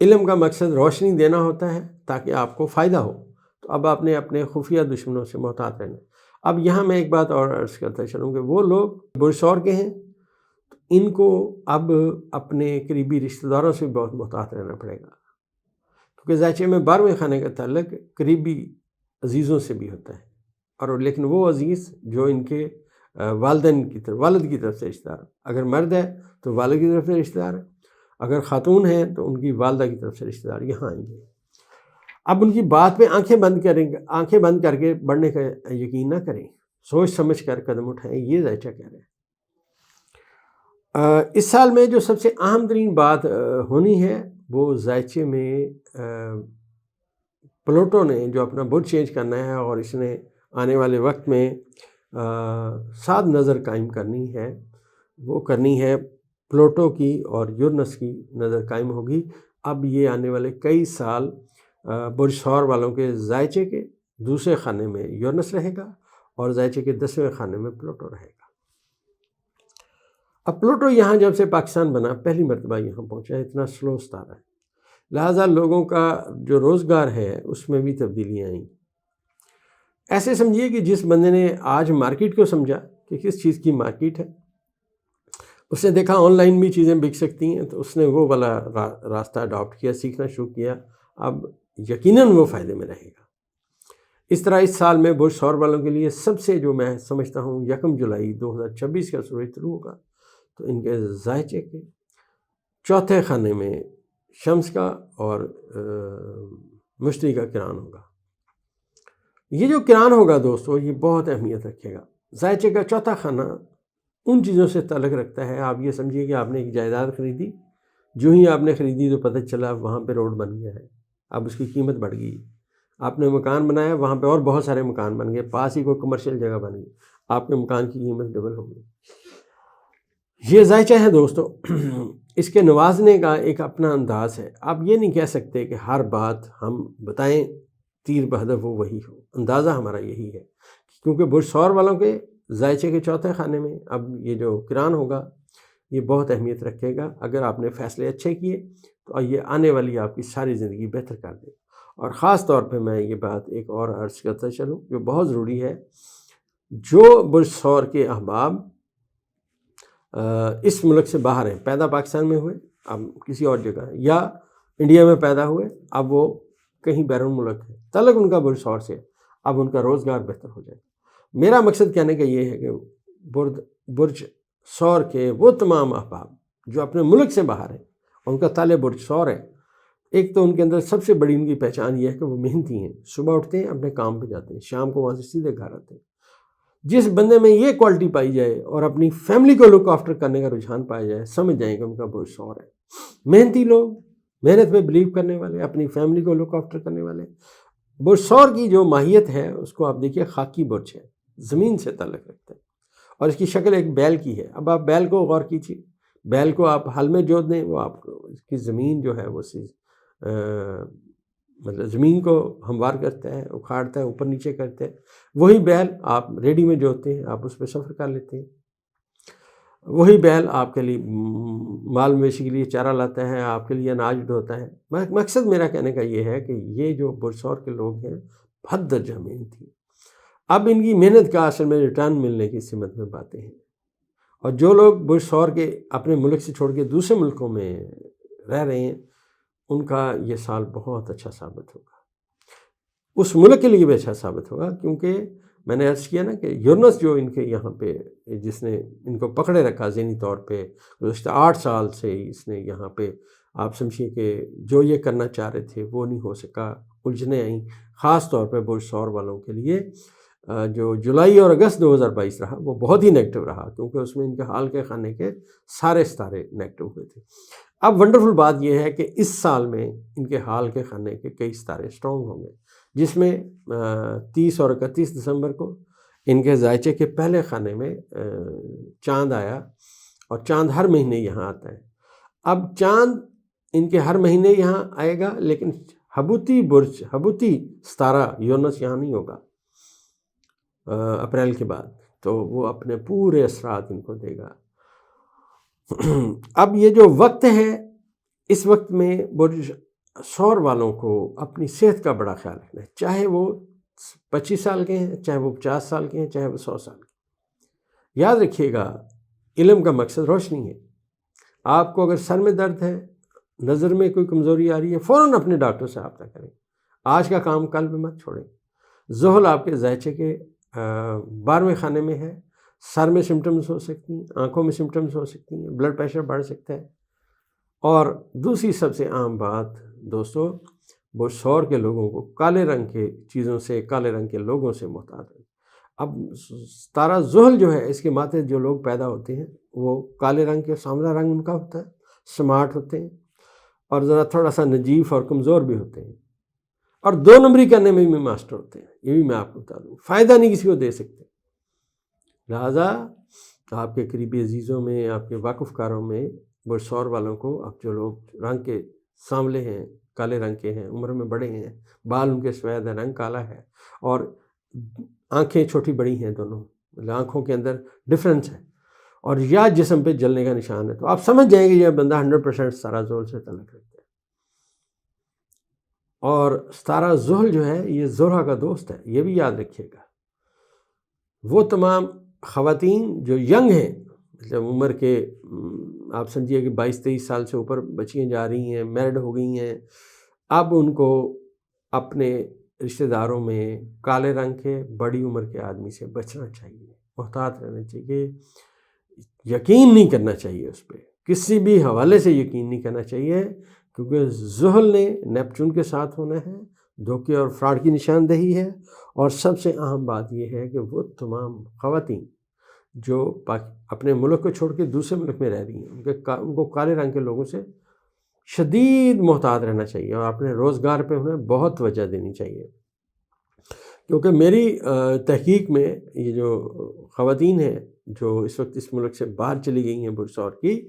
علم کا مقصد روشنی دینا ہوتا ہے تاکہ آپ کو فائدہ ہو، تو اب آپ نے اپنے خفیہ دشمنوں سے محتاط رہنا۔ اب یہاں میں ایک بات اور عرض کرتا چلوں کہ وہ لوگ برج سور کے ہیں، ان کو اب اپنے قریبی رشتہ داروں سے بہت محتاط رہنا پڑے گا، کیونکہ ذائچے میں 12ویں خانے کا تعلق قریبی عزیزوں سے بھی ہوتا ہے، اور لیکن وہ عزیز جو ان کے والدین کی طرف، والد کی طرف سے رشتہ دار، اگر مرد ہے تو والد کی طرف سے رشتہ دار ہے، اگر خاتون ہیں تو ان کی والدہ کی طرف سے رشتہ دار یہاں آئیں گے۔ اب ان کی بات پہ آنکھیں بند کر کے بڑھنے کا یقین نہ کریں، سوچ سمجھ کر قدم اٹھائیں، یہ ذائچہ کہہ رہے ہیں۔ اس سال میں جو سب سے اہم ترین بات ہونی ہے وہ ذائچے میں پلوٹو نے جو اپنا برج چینج کرنا ہے، اور اس نے آنے والے وقت میں 7 نظر قائم کرنی ہے، وہ کرنی ہے پلوٹو کی اور یورنس کی نظر قائم ہوگی۔ اب یہ آنے والے کئی سال برج ثور والوں کے ذائچے کے دوسرے خانے میں یورنس رہے گا اور ذائچے کے 10ویں خانے میں پلوٹو رہے گا۔ اب پلوٹو یہاں جب سے پاکستان بنا پہلی مرتبہ یہاں پہنچا، اتنا سلو ستارہ ہے، لہٰذا لوگوں کا جو روزگار ہے اس میں بھی تبدیلیاں آئیں۔ ایسے سمجھیے کہ جس بندے نے آج مارکیٹ کو سمجھا کہ کس چیز کی مارکیٹ ہے، اس نے دیکھا آن لائن بھی چیزیں بک سکتی ہیں، تو اس نے وہ والا راستہ اڈاپٹ کیا، سیکھنا شروع کیا، اب یقیناً وہ فائدے میں رہے گا۔ اس طرح اس سال میں برج ثور والوں کے لیے سب سے جو میں سمجھتا ہوں 1 جولائی 2026 کا سورج طلوع ہوگا، تو ان کے ذائچے کے 4تھے خانے میں شمس کا اور مشتری کا کران ہوگا۔ یہ جو کران ہوگا دوستو، یہ بہت اہمیت رکھے گا۔ ذائچے کا 4تھا خانہ ان چیزوں سے تعلق رکھتا ہے، آپ یہ سمجھیے کہ آپ نے ایک جائیداد خریدی، جو ہی آپ نے خریدی تو پتہ چلا وہاں پہ روڈ بن گیا ہے، اب اس کی قیمت بڑھ گئی۔ آپ نے مکان بنایا، وہاں پہ اور بہت سارے مکان بن گئے، پاس ہی کوئی کمرشل جگہ بن گئی، آپ کے مکان کی قیمت ڈبل ہو گئی۔ یہ ذائچہ ہے دوستو، اس کے نوازنے کا ایک اپنا انداز ہے۔ آپ یہ نہیں کہہ سکتے کہ ہر بات ہم بتائیں تیر بہدف وہ وہی ہو، اندازہ ہمارا یہی ہے، کیونکہ برج ثور والوں کے ذائچے کے 4تھے خانے میں اب یہ جو کران ہوگا یہ بہت اہمیت رکھے گا۔ اگر آپ نے فیصلے اچھے کیے تو یہ آنے والی آپ کی ساری زندگی بہتر کر دے۔ اور خاص طور پہ میں یہ بات ایک اور عرض کرتا چلوں جو بہت ضروری ہے، جو برج ثور کے احباب اس ملک سے باہر ہیں، پیدا پاکستان میں ہوئے، اب کسی اور جگہ یا انڈیا میں پیدا ہوئے، اب وہ کہیں بیرون ملک ہے، تعلق ان کا برج ثور سے، اب ان کا روزگار بہتر ہو جائے گا۔ میرا مقصد کہنے کا یہ ہے کہ برج ثور کے وہ تمام احباب جو اپنے ملک سے باہر ہیں، ان کا تالے برج ثور ہے، ایک تو ان کے اندر سب سے بڑی ان کی پہچان یہ ہے کہ وہ محنتی ہیں، صبح اٹھتے ہیں اپنے کام پہ جاتے ہیں، شام کو وہاں سے سیدھے گھر آتے ہیں۔ جس بندے میں یہ کوالٹی پائی جائے اور اپنی فیملی کو لک آفٹر کرنے کا رجحان پایا جائے، سمجھ جائیں کہ ان کا برج ثور ہے۔ محنتی لوگ، محنت میں بلیو کرنے والے، اپنی فیملی کو لک آفٹر کرنے والے۔ برج ثور کی جو ماہیت ہے اس کو آپ دیکھیے، خاکی برج ہے، زمین سے تعلق رکھتا ہے، اور اس کی شکل ایک بیل کی ہے۔ اب آپ بیل کو غور کیجیے، بیل کو آپ ہل میں جوت دیں، وہ آپ کو اس کی زمین جو ہے وہ مطلب زمین کو ہموار کرتا ہے، اکھاڑتا ہے، اوپر نیچے کرتا ہے۔ وہی بیل آپ ریڈی میں جوتتے ہیں، آپ اس پہ سفر کر لیتے ہیں۔ وہی بیل آپ کے لیے مال مویشی کے لیے چارہ لاتا ہے، آپ کے لیے اناج ڈھوتا ہے۔ مقصد میرا کہنے کا یہ ہے کہ یہ جو برج ثور کے لوگ ہیں حد درجہ محنتی ہیں، اب ان کی محنت کا اصل میں ریٹرن ملنے کی سمت میں باتیں ہیں۔ اور جو لوگ برج ثور کے اپنے ملک سے چھوڑ کے دوسرے ملکوں میں رہ رہے ہیں، ان کا یہ سال بہت اچھا ثابت ہوگا، اس ملک کے لیے بھی اچھا ثابت ہوگا، کیونکہ میں نے عرض کیا نا کہ یورنس جو ان کے یہاں پہ جس نے ان کو پکڑے رکھا ذہنی طور پہ گزشتہ 8 سال سے، اس نے یہاں پہ آپ سمجھیے کہ جو یہ کرنا چاہ رہے تھے وہ نہیں ہو سکا، الجھنیں آئیں، خاص طور پہ برج ثور والوں کے لیے۔ جو جولائی اور اگست 2022 رہا وہ بہت ہی نیگیٹو رہا، کیونکہ اس میں ان کے حال کے خانے کے سارے ستارے نیگیٹو ہوئے تھے۔ اب ونڈرفل بات یہ ہے کہ اس سال میں ان کے حال کے خانے کے کئی ستارے سٹرونگ ہوں گے، جس میں 30 اور 31 دسمبر کو ان کے ذائچے کے پہلے خانے میں چاند آیا، اور چاند ہر مہینے یہاں آتا ہے۔ اب چاند ان کے ہر مہینے یہاں آئے گا، لیکن حبوتی ستارہ یونس یہاں نہیں ہوگا اپریل کے بعد، تو وہ اپنے پورے اثرات ان کو دے گا۔ اب یہ جو وقت ہے، اس وقت میں برج سور والوں کو اپنی صحت کا بڑا خیال رکھنا ہے، چاہے وہ 25 سال کے ہیں، چاہے وہ 50 سال کے ہیں، چاہے وہ 100 سال کے۔ یاد رکھیے گا، علم کا مقصد روشنی ہے۔ آپ کو اگر سر میں درد ہے، نظر میں کوئی کمزوری آ رہی ہے، فوراً اپنے ڈاکٹر سے رابطہ کریں۔ آج کا کام کل میں مت چھوڑیں۔ ذہل آپ کے ذائچے کے 12ویں خانے میں ہے، سر میں سمٹمز ہو سکتی ہیں، آنکھوں میں سمٹمز ہو سکتی ہیں، بلڈ پریشر بڑھ سکتا ہے۔ اور دوسری سب سے عام بات دوستو، وہ سور کے لوگوں کو کالے رنگ کے چیزوں سے، کالے رنگ کے لوگوں سے محتاط ہے۔ اب ستارہ ذہل جو ہے، اس کے ماتحت جو لوگ پیدا ہوتے ہیں وہ کالے رنگ کے، سامرا رنگ ان کا ہوتا ہے، سمارٹ ہوتے ہیں، اور ذرا تھوڑا سا نجیف اور کمزور بھی ہوتے ہیں، اور 2 نمبری کرنے میں بھی ماسٹر ہوتے ہیں۔ یہ بھی میں آپ کو بتا دوں، فائدہ نہیں کسی کو دے سکتے۔ لہٰذا آپ کے قریبی عزیزوں میں، آپ کے واقف کاروں میں، وہ سور والوں کو، اب جو لوگ رنگ کے سانولے ہیں، کالے رنگ کے ہیں، عمر میں بڑے ہیں، بال ان کے سفید ہیں، رنگ کالا ہے، اور آنکھیں چھوٹی بڑی ہیں دونوں، مطلب آنکھوں کے اندر ڈفرینس ہے، اور یا جسم پہ جلنے کا نشان ہے، تو آپ سمجھ جائیں گے یہ بندہ 100% ستارہ ذہل سے تعلق رکھتا ہے۔ اور ستارہ ذہل جو ہے یہ زہرہ کا دوست ہے، یہ بھی یاد رکھیے گا۔ وہ تمام خواتین جو ینگ ہیں، مطلب عمر کے آپ سمجھیے کہ 22-23 سال سے اوپر بچیاں جا رہی ہیں، میرڈ ہو گئی ہیں، اب ان کو اپنے رشتہ داروں میں کالے رنگ کے بڑی عمر کے آدمی سے بچنا چاہیے، محتاط رہنا چاہیے، یقین نہیں کرنا چاہیے اس پہ، کسی بھی حوالے سے یقین نہیں کرنا چاہیے، کیونکہ ذہل نے نیپچون کے ساتھ ہونا ہے، دھوکے اور فراڈ کی نشاندہی ہے۔ اور سب سے اہم بات یہ ہے کہ وہ تمام خواتین جو اپنے ملک کو چھوڑ کے دوسرے ملک میں رہ رہی ہیں، ان کو کالے رنگ کے لوگوں سے شدید محتاط رہنا چاہیے، اور اپنے روزگار پہ انہیں بہت توجہ دینی چاہیے، کیونکہ میری تحقیق میں یہ جو خواتین ہیں جو اس وقت اس ملک سے باہر چلی گئی ہیں برج سور کی،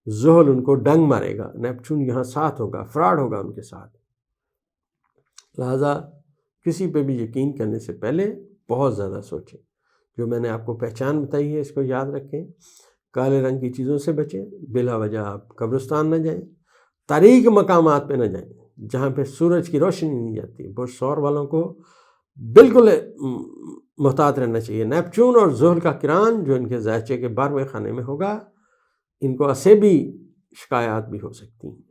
ذہل ان کو ڈنگ مارے گا، نیپچون یہاں ساتھ ہوگا، فراڈ ہوگا ان کے ساتھ۔ لہٰذا کسی پہ بھی یقین کرنے سے پہلے بہت زیادہ سوچیں۔ جو میں نے آپ کو پہچان بتائی ہے اس کو یاد رکھیں، کالے رنگ کی چیزوں سے بچیں، بلا وجہ آپ قبرستان نہ جائیں، تاریک مقامات پہ نہ جائیں جہاں پہ سورج کی روشنی نہیں جاتی۔ برج سور والوں کو بالکل محتاط رہنا چاہیے۔ نیپچون اور ذہل کا کران جو ان کے ذائچے کے 12ویں خانے میں ہوگا، ان کو عصبی شکایات بھی ہو سکتی ہیں،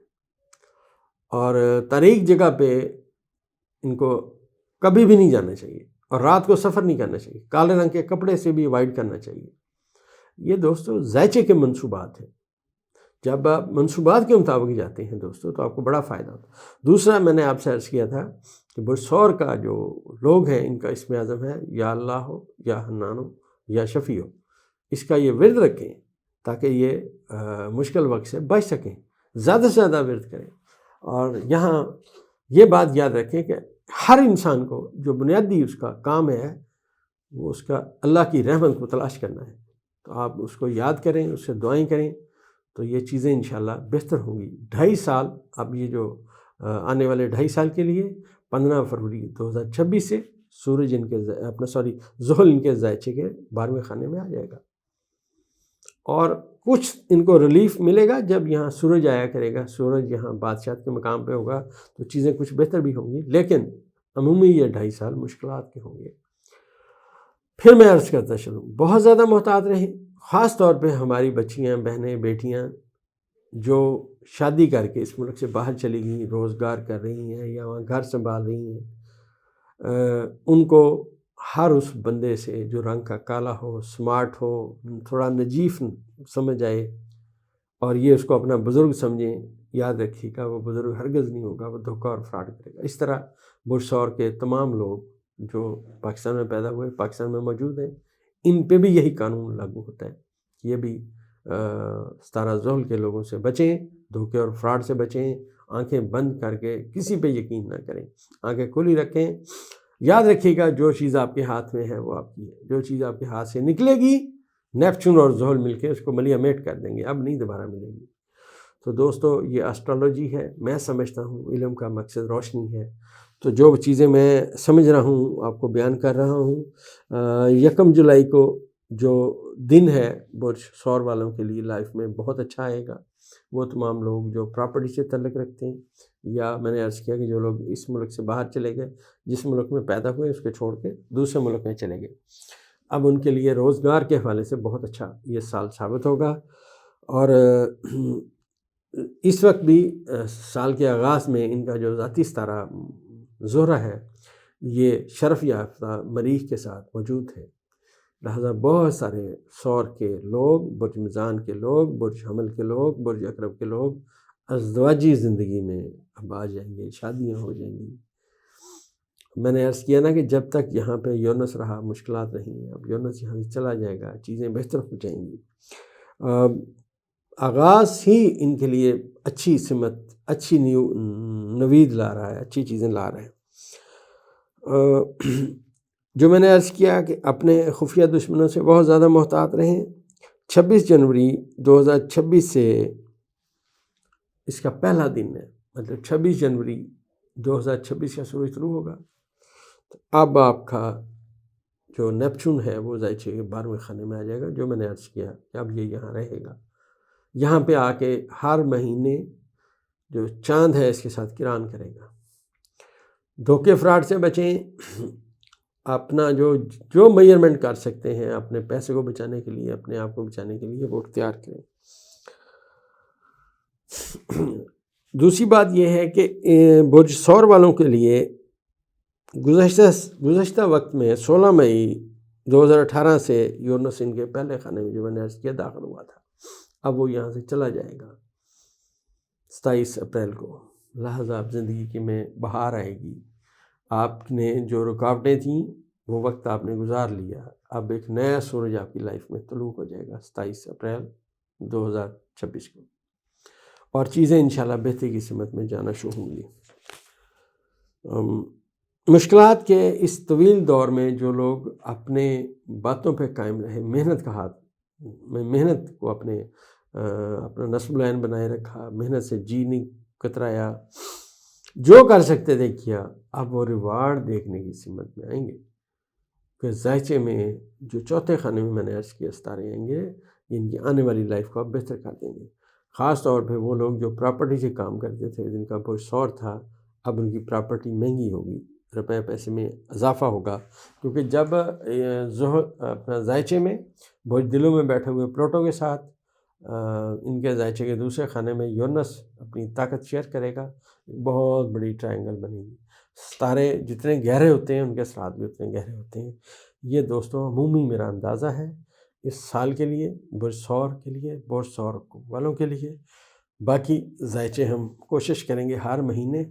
اور تاریک جگہ پہ ان کو کبھی بھی نہیں جانا چاہیے، اور رات کو سفر نہیں کرنا چاہیے، کالے رنگ کے کپڑے سے بھی اوائڈ کرنا چاہیے۔ یہ دوستو ذائچے کے منصوبات ہیں، جب آپ منصوبات کے مطابق جاتے ہیں دوستو تو آپ کو بڑا فائدہ ہوتا ہے۔ دوسرا میں نے آپ سے عرض کیا تھا کہ برج سور کا جو لوگ ہیں ان کا اسم اعظم ہے یا اللہ ہو، یا حنان ہو، یا شفیع ہو۔ اس کا یہ ورد رکھیں تاکہ یہ مشکل وقت سے بچ سکیں، زیادہ سے زیادہ ورد کریں۔ اور یہاں یہ بات یاد رکھیں کہ ہر انسان کو جو بنیادی اس کا کام ہے وہ اس کا اللہ کی رحمت کو تلاش کرنا ہے، تو آپ اس کو یاد کریں، اس سے دعائیں کریں، تو یہ چیزیں انشاءاللہ بہتر ہوں گی۔ 2.5 سال اب یہ جو آنے والے 2.5 سال کے لیے 15 فروری 2026 سے سورج ان کے ذہل ان کے ذائچے کے 12ویں خانے میں آ جائے گا، اور کچھ ان کو ریلیف ملے گا جب یہاں سورج آیا کرے گا، سورج یہاں بادشاہت کے مقام پہ ہوگا تو چیزیں کچھ بہتر بھی ہوں گی، لیکن عمومی یہ 2.5 سال مشکلات کے ہوں گے۔ پھر میں عرض کرتا چلوں، بہت زیادہ محتاط رہیں، خاص طور پہ ہماری بچیاں، بہنیں، بیٹیاں جو شادی کر کے اس ملک سے باہر چلی گئیں، روزگار کر رہی ہیں یا وہاں گھر سنبھال رہی ہیں، ان کو ہر اس بندے سے جو رنگ کا کالا ہو، سمارٹ ہو، تھوڑا نجیف سمجھ آئے، اور یہ اس کو اپنا بزرگ سمجھیں، یاد رکھیے گا وہ بزرگ ہرگز نہیں ہوگا، وہ دھوکہ اور فراڈ کرے گا۔ اس طرح برج سور کے تمام لوگ جو پاکستان میں پیدا ہوئے، پاکستان میں موجود ہیں، ان پہ بھی یہی قانون لاگو ہوتا ہے، یہ بھی ستارہ ذہل کے لوگوں سے بچیں، دھوکے اور فراڈ سے بچیں، آنکھیں بند کر کے کسی پہ یقین نہ کریں، آنکھیں کھلی رکھیں۔ یاد رکھیے گا جو چیز آپ کے ہاتھ میں ہے وہ آپ کی ہے، جو چیز آپ کے ہاتھ سے نکلے گی نیپچون اور ذہل مل کے اس کو ملیہ میٹ کر دیں گے، اب نہیں دوبارہ ملے گی۔ تو دوستو یہ اسٹرالوجی ہے، میں سمجھتا ہوں علم کا مقصد روشنی ہے، تو جو چیزیں میں سمجھ رہا ہوں آپ کو بیان کر رہا ہوں۔ 1 جولائی کو جو دن ہے برج سور والوں کے لیے لائف میں بہت اچھا آئے گا، وہ تمام لوگ جو پراپرٹی سے تعلق رکھتے ہیں، یا میں نے عرض کیا کہ جو لوگ اس ملک سے باہر چلے گئے، جس ملک میں پیدا ہوئے اس کو چھوڑ کے دوسرے ملک میں چلے گئے، اب ان کے لیے روزگار کے حوالے سے بہت اچھا یہ سال ثابت ہوگا۔ اور اس وقت بھی سال کے آغاز میں ان کا جو ذاتی ستارہ زہرہ ہے یہ شرف یافتہ مریخ کے ساتھ موجود ہے، لہذا بہت سارے سور کے لوگ، برج میزان کے لوگ، برج حمل کے لوگ، برج عقرب کے لوگ ازدواجی زندگی میں اب آ جائیں گے، شادیاں ہو جائیں گی۔ میں نے عرض کیا نا کہ جب تک یہاں پہ یونس رہا مشکلات نہیں ہیں، اب یونس یہاں سے چلا جائے گا، چیزیں بہتر ہو جائیں گی۔ آغاز ہی ان کے لیے اچھی سمت، اچھی نوید لا رہا ہے، اچھی چیزیں لا رہا ہے۔ جو میں نے عرض کیا کہ اپنے خفیہ دشمنوں سے بہت زیادہ محتاط رہیں۔ 26 جنوری 2026 سے اس کا پہلا دن ہے، مطلب 26 جنوری 2026 کا سورج طلوع ہوگا، تو اب آپ کا جو نیپچون ہے وہ زائچے کے 12ویں خانے میں آ جائے گا، جو میں نے عرض کیا کہ اب یہ یہاں رہے گا، یہاں پہ آ کے ہر مہینے جو چاند ہے اس کے ساتھ کران کرے گا۔ دھوکے فراڈ سے بچیں، اپنا جو میجرمنٹ کر سکتے ہیں اپنے پیسے کو بچانے کے لیے، اپنے آپ کو بچانے کے لیے وہ اختیار کریں۔ دوسری بات یہ ہے کہ برج ثور والوں کے لیے گزشتہ وقت میں 16 مئی 2018 سے یورنس ان کے پہلے خانے میں جو میں نے عرض کیا داخل ہوا تھا، اب وہ یہاں سے چلا جائے گا 27 اپریل کو، لہذا اب زندگی میں بہار آئے گی۔ آپ نے جو رکاوٹیں تھیں وہ وقت آپ نے گزار لیا، اب ایک نیا سورج آپ کی لائف میں طلوع ہو جائے گا 27 اپریل 2026 کو، اور چیزیں انشاءاللہ بہتری کی سمت میں جانا شروع ہوں گی۔ مشکلات کے اس طویل دور میں جو لوگ اپنے باتوں پہ قائم رہے، محنت کو اپنا نصب العین بنائے رکھا، محنت سے جی نہیں کترایا، جو کر سکتے تھے کیا، اب وہ ریوارڈ دیکھنے کی سمت میں آئیں گے کہ زائچے میں جو چوتھے خانے میں نے عرض کیا ستارے آئیں گے، ان کی آنے والی لائف کو اب بہتر کر دیں گے۔ خاص طور پہ وہ لوگ جو پراپرٹی سے کام کرتے تھے، جن کا برج ثور تھا، اب ان کی پراپرٹی مہنگی ہوگی، روپے پیسے میں اضافہ ہوگا، کیونکہ جب اپنا زائچے میں برج دلوں میں بیٹھے ہوئے پلوٹو کے ساتھ ان کے زائچے کے دوسرے خانے میں یورنس اپنی طاقت شیئر کرے گا، بہت بڑی ٹرائنگل بنے گی۔ ستارے جتنے گہرے ہوتے ہیں ان کے اثرات بھی اتنے گہرے ہوتے ہیں۔ یہ دوستوں عمومی میرا اندازہ ہے اس سال کے لیے، برج ثور کے لیے، برج ثور والوں کے لیے۔ باقی زائچے ہم کوشش کریں گے ہر مہینے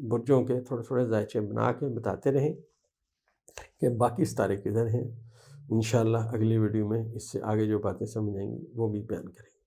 برجوں کے تھوڑے تھوڑے زائچے بنا کے بتاتے رہیں کہ باقی ستارے کدھر ہیں۔ انشاءاللہ اگلی ویڈیو میں اس سے آگے جو باتیں سمجھ آئیں گی وہ بھی بیان کریں گے۔